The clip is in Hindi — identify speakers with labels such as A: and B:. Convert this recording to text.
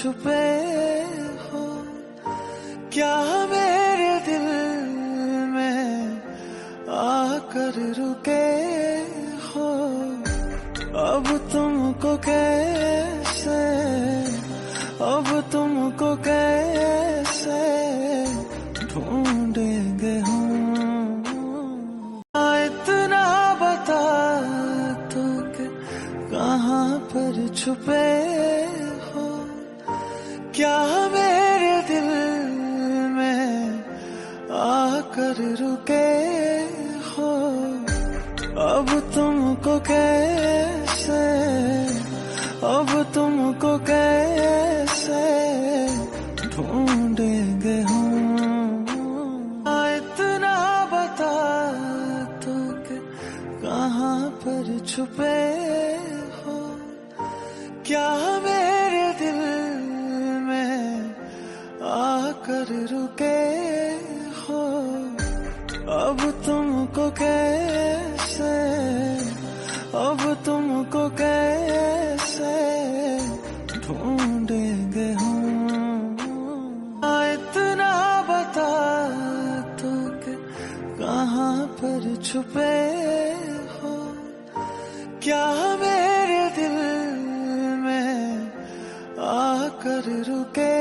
A: छुपे हो, क्या मेरे दिल में आकर रुके हो। अब तुमको कैसे, अब तुमको कैसे ढूंढेंगे हम। इतना बता तो कि कहाँ पर छुपे हो, क्या मेरे दिल में आकर रुके हो। अब तुमको कैसे, अब तुमको कैसे ढूंढेंगे हम। इतना बता तो कि कहाँ पर छुपे हो, क्या मेरे दिल में आकर रुके हो। अब तुमको कैसे, अब तुमको कैसे ढूंढेंगे हम। इतना बता तो कि कहाँ पर छुपे हो, क्या मेरे दिल में आकर रुके